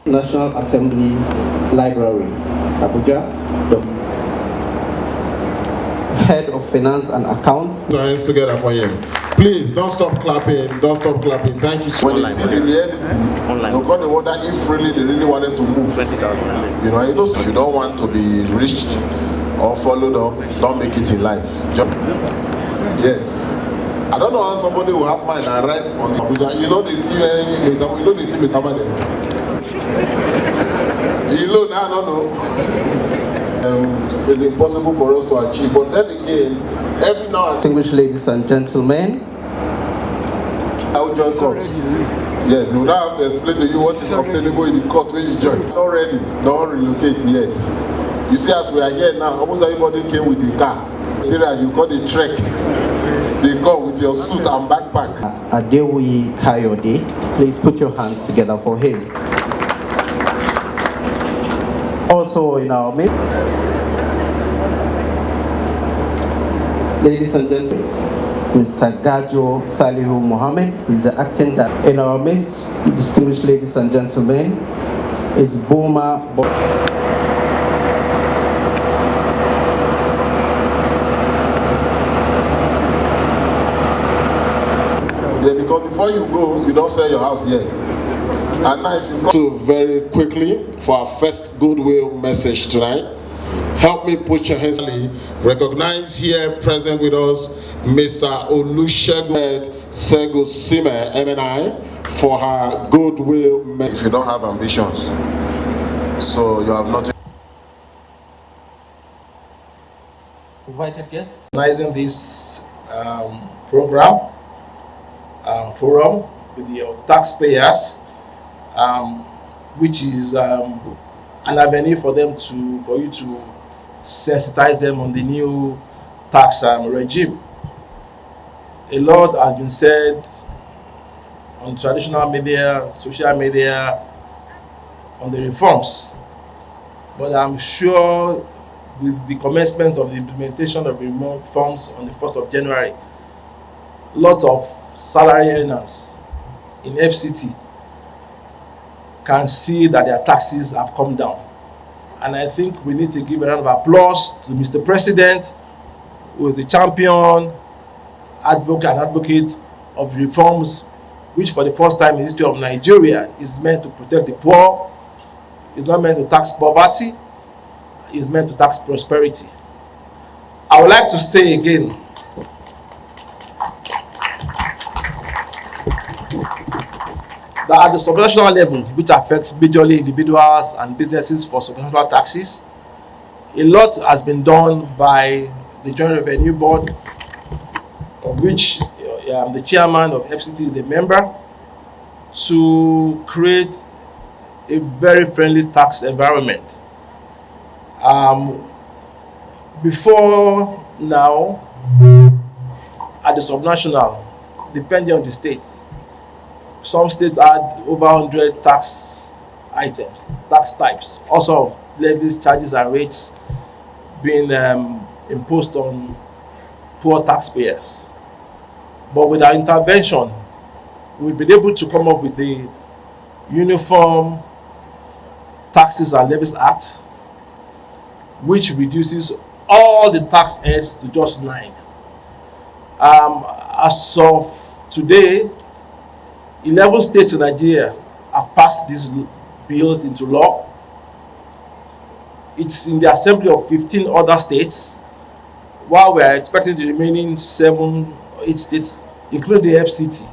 National Assembly Library, Abuja. The Head of Finance and Accounts. Hands together for him. Please don't stop clapping. Don't stop clapping. Thank you so much. When they see the reality, they'll call the wonder if really they really wanted to move. 20,000. You know, if you don't want to be reached or followed up, don't make it in life. Yes. I don't know how somebody will have mind and write on Abuja. You know they see me there. You know, I don't know. It's impossible for us to achieve. But then again, every now and then, Distinguished ladies and gentlemen, I will join court. Yes, we would have to explain to you what is obtainable in the court when you join. Not ready, don't relocate yet. You see, as we are here now, almost everybody came with a car. You call the trek. They come with your suit and backpack. Adewi Kayode, please put your hands together for him. Also in our midst, ladies and gentlemen, Mr. Gajo Salihu Mohammed is the acting director. In our midst, distinguished ladies and gentlemen, is Boma. Yeah, because before you go, you don't sell your house here. And now if you go to very quickly for our first goodwill message tonight, help me put your hands. Recognize here present with us Mr. Olusegun Segusime MNI for her goodwill message. If you don't have ambitions, so you have nothing. Invited guests. Organizing this program forum with your taxpayers, which is an avenue for you to sensitize them on the new tax regime. A lot has been said on traditional media, social media, on the reforms, but I'm sure with the commencement of the implementation of reforms on the 1st of January, lots of salary earners in FCT can see that their taxes have come down. And I think we need to give a round of applause to Mr. President, who is the champion, advocate of reforms, which for the first time in the history of Nigeria is meant to protect the poor, is not meant to tax poverty, is meant to tax prosperity. I would like to say again, that at the subnational level, which affects majorly individuals and businesses for subnational taxes, a lot has been done by the Joint Revenue Board, of which the chairman of FCT is a member, to create a very friendly tax environment. Before now, at the subnational, depending on the state, some states had over 100 tax items, tax types, also levies, charges, and rates being imposed on poor taxpayers. But with our intervention, we've been able to come up with the Uniform Taxes and Levies Act, which reduces all the tax heads to just 9. As of today, 11 states in Nigeria have passed these bills into law. It's in the assembly of 15 other states, while we are expecting the remaining 7 or 8 states, including the FCT,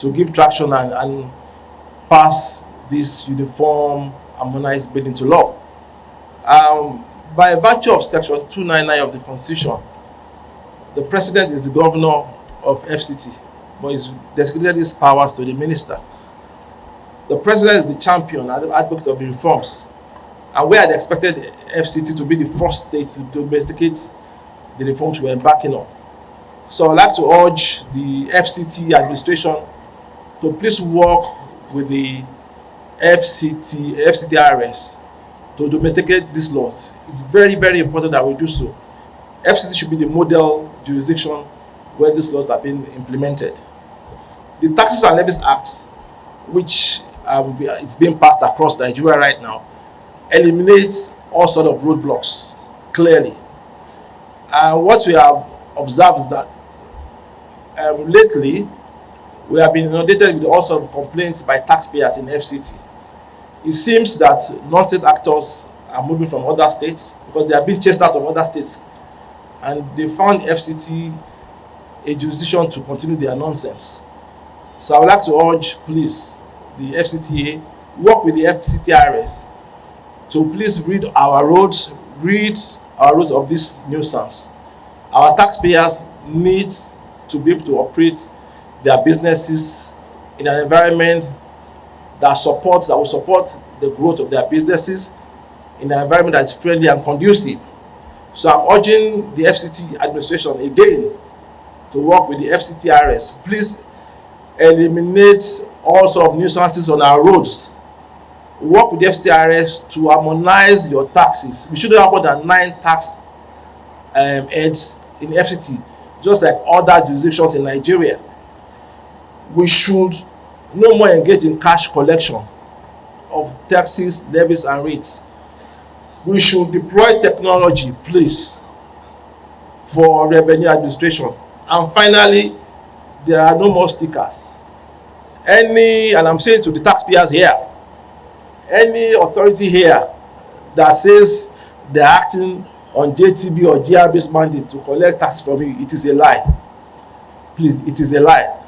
to give traction and pass this uniform harmonized bill into law. By virtue of section 299 of the Constitution, the president is the governor of FCT, but he's designated his powers to the minister. The president is the champion and advocate of the reforms, and we had expected FCT to be the first state to domesticate the reforms we're embarking on. So I'd like to urge the FCT administration to please work with the FCTRS to domesticate these laws. It's very, very important that we do so. FCT should be the model jurisdiction where these laws are being implemented. The Taxes and Levies Act, which it's being passed across Nigeria right now, eliminates all sort of roadblocks clearly. What we have observed is that lately we have been inundated with all sorts of complaints by taxpayers in FCT. It seems that non-state actors are moving from other states because they are being chased out of other states, and they found FCT a jurisdiction to continue their nonsense. So I would like to urge, please, the FCTA, work with the FCTRS to please rid our roads of this nuisance. Our taxpayers need to be able to operate their businesses in an environment that will support the growth of their businesses in an environment that is friendly and conducive. So I'm urging the FCT administration again to work with the FCTRS. Please eliminate all sorts of nuisances on our roads. Work with the FCTRS to harmonize your taxes. We shouldn't have more than 9 tax heads in FCT, just like other jurisdictions in Nigeria. We should no more engage in cash collection of taxes, levies, and rates. We should deploy technology, please, for revenue administration. And finally, there are no more stickers. And I'm saying to the taxpayers here, any authority here that says they're acting on JTB or GR-based mandate to collect tax from you, it is a lie. Please, it is a lie.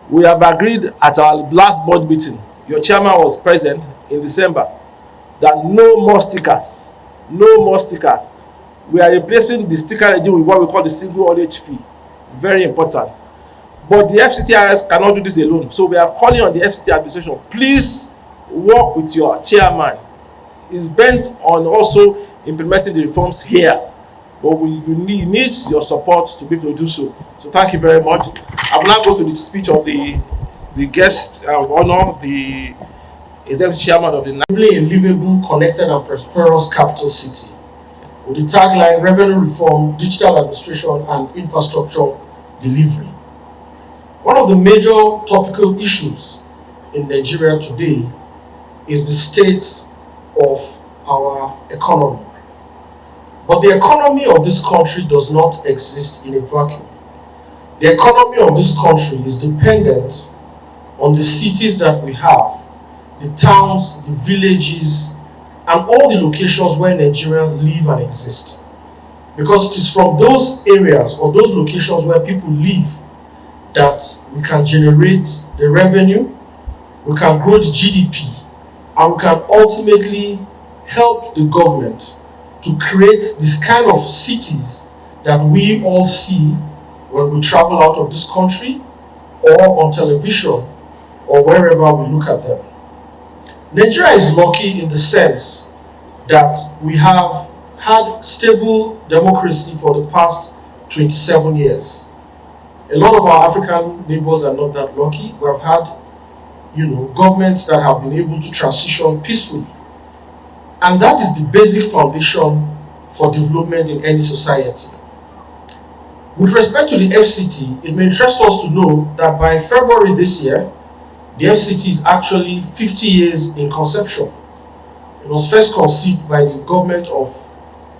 We have agreed at our last board meeting, your chairman was present in December, that no more stickers. No more stickers. We are replacing the sticker regime with what we call the single haulage fee. Very important. But the FCTRS cannot do this alone. So we are calling on the FCT administration, please work with your chairman. He's bent on also implementing the reforms here. But you need your support to be able to do so. So thank you very much. I will now go to the speech of the guest of honor, the executive chairman of the a livable, connected, and prosperous capital city, with the tagline revenue reform, digital administration, and infrastructure delivery. One of the major topical issues in Nigeria today is the state of our economy. But the economy of this country does not exist in a vacuum. The economy of this country is dependent on the cities that we have, the towns, the villages, and all the locations where Nigerians live and exist. Because it is from those areas or those locations where people live that we can generate the revenue, we can grow the GDP, and we can ultimately help the government to create this kind of cities that we all see when we travel out of this country or on television or wherever we look at them. Nigeria is lucky in the sense that we have had stable democracy for the past 27 years. A lot of our African neighbors are not that lucky. We have had, governments that have been able to transition peacefully. And that is the basic foundation for development in any society. With respect to the FCT, it may interest us to know that by February this year, the FCT is actually 50 years in conception. It was first conceived by the government of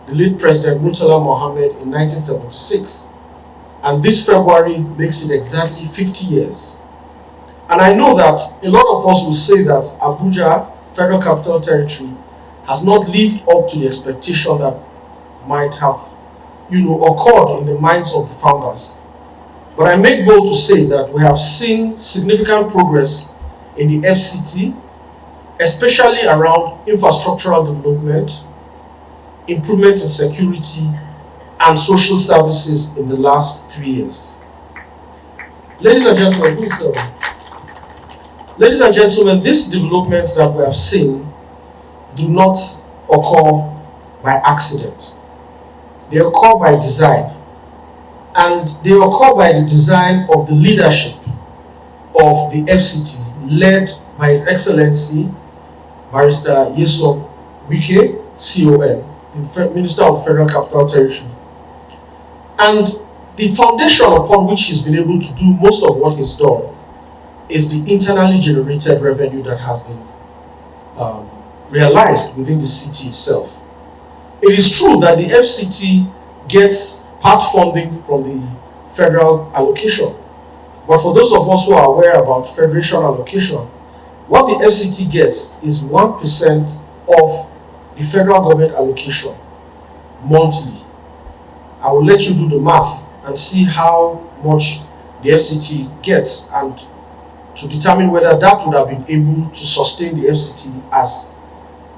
the late President Murtala Mohammed in 1976. And this February makes it exactly 50 years. And I know that a lot of us will say that Abuja, Federal Capital Territory, has not lived up to the expectation that might have, occurred in the minds of the founders. But I make bold to say that we have seen significant progress in the FCT, especially around infrastructural development, improvement in security, and social services in the last 3 years. Ladies and gentlemen, these developments that we have seen do not occur by accident. They occur by design. And they occur by the design of the leadership of the FCT, led by His Excellency, Barrister Nyesom Wike, CON, the Minister of the Federal Capital Territory. And the foundation upon which he's been able to do most of what he's done is the internally generated revenue that has been realized within the city itself. It is true that the FCT gets part funding from the federal allocation, but for those of us who are aware about federation allocation, what the FCT gets is 1% of the federal government allocation monthly. I will let you do the math and see how much the FCT gets, and to determine whether that would have been able to sustain the FCT as,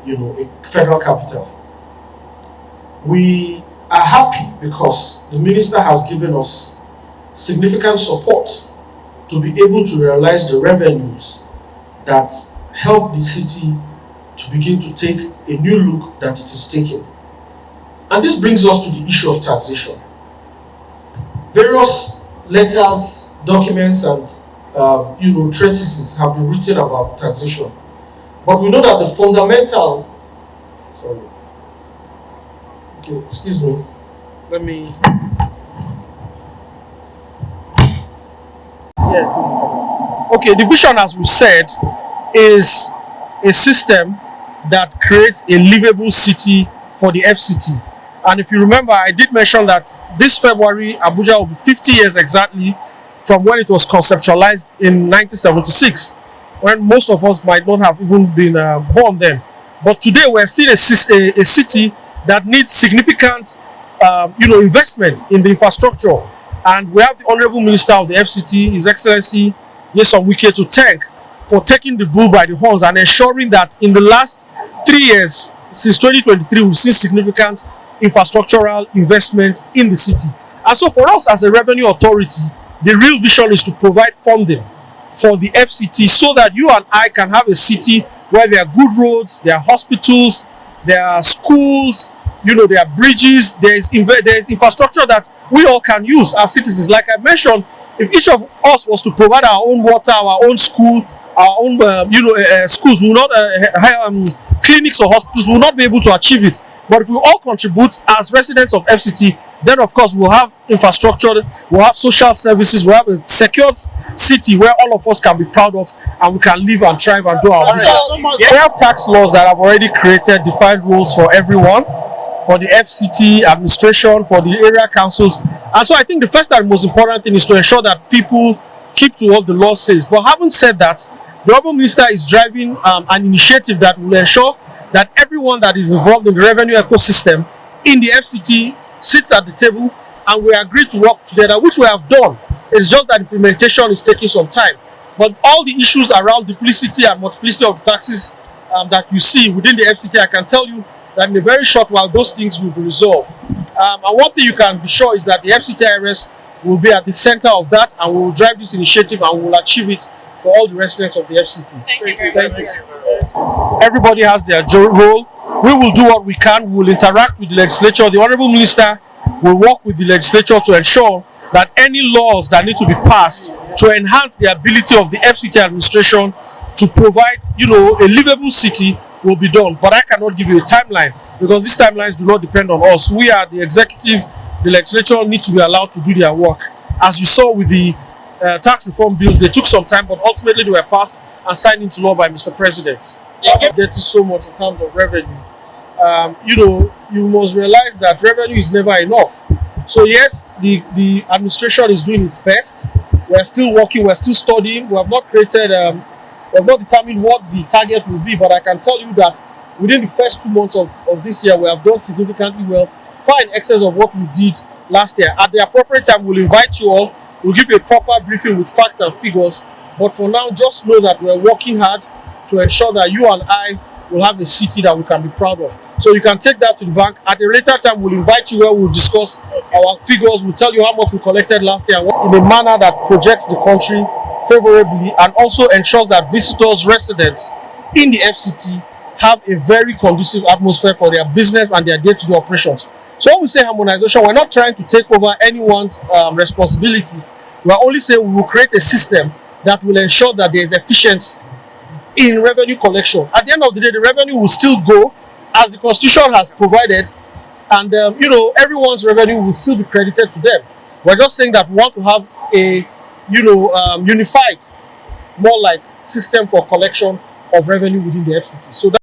a federal capital. We are happy because the minister has given us significant support to be able to realize the revenues that help the city to begin to take a new look that it is taking. And this brings us to the issue of taxation. Various letters, documents, and treatises have been written about taxation. But we know that the fundamental, excuse me, Okay, the vision, as we said, is a system that creates a livable city for the FCT. And if you remember, I did mention that this February, Abuja will be 50 years exactly from when it was conceptualized in 1976, when most of us might not have even been born then. But today we're seeing a city that needs significant investment in the infrastructure. And we have the Honorable Minister of the FCT, His Excellency Nyesom Wike, to thank for taking the bull by the horns and ensuring that in the last 3 years, since 2023, we've seen significant infrastructural investment in the city. And so for us as a revenue authority, the real vision is to provide funding for the FCT so that you and I can have a city where there are good roads, there are hospitals, there are schools, there are bridges, there is infrastructure that we all can use as citizens. Like I mentioned, if each of us was to provide our own water, our own school, our own schools, we will not clinics or hospitals, we will not be able to achieve it. But if we all contribute as residents of FCT, then of course we'll have infrastructure, we'll have social services, we'll have a secured city where all of us can be proud of, and we can live and thrive and do our business. We have tax laws that have already created defined rules for everyone, for the FCT administration, for the area councils. And so I think the first and most important thing is to ensure that people keep to what the law says. But having said that, the Honourable Minister is driving an initiative that will ensure that everyone that is involved in the revenue ecosystem in the FCT sits at the table and we agree to work together, which we have done. It's just that implementation is taking some time. But all the issues around duplicity and multiplicity of taxes that you see within the FCT, I can tell you that in a very short while those things will be resolved. And one thing you can be sure is that the FCT IRS will be at the center of that, and we will drive this initiative and we will achieve it for all the residents of the FCT. Thank you. Everybody has their role. We will do what we can. We will interact with the legislature. The Honourable Minister will work with the legislature to ensure that any laws that need to be passed to enhance the ability of the FCT administration to provide, a livable city will be done. But I cannot give you a timeline because these timelines do not depend on us. We are the executive. The legislature need to be allowed to do their work. As you saw with the tax reform bills, they took some time, but ultimately they were passed and signed into law by Mr. President. Getting so much in terms of revenue. You must realize that revenue is never enough. So yes, the administration is doing its best. We're still working, we're still studying. We have not created, we have not determined what the target will be, but I can tell you that within the first 2 months of this year, we have done significantly well, far in excess of what we did last year. At the appropriate time, we'll invite you all. We'll give you a proper briefing with facts and figures. But for now, just know that we're working hard to ensure that you and I will have a city that we can be proud of. So you can take that to the bank. At a later time, we'll invite you where we'll discuss our figures. We'll tell you how much we collected last year in a manner that projects the country favorably and also ensures that visitors, residents in the FCT have a very conducive atmosphere for their business and their day-to-day operations. So when we say harmonization, we're not trying to take over anyone's responsibilities. We're only saying we will create a system that will ensure that there is efficiency in revenue collection. At the end of the day, the revenue will still go as the Constitution has provided, and everyone's revenue will still be credited to them. We're just saying that we want to have a unified more like system for collection of revenue within the FCT. So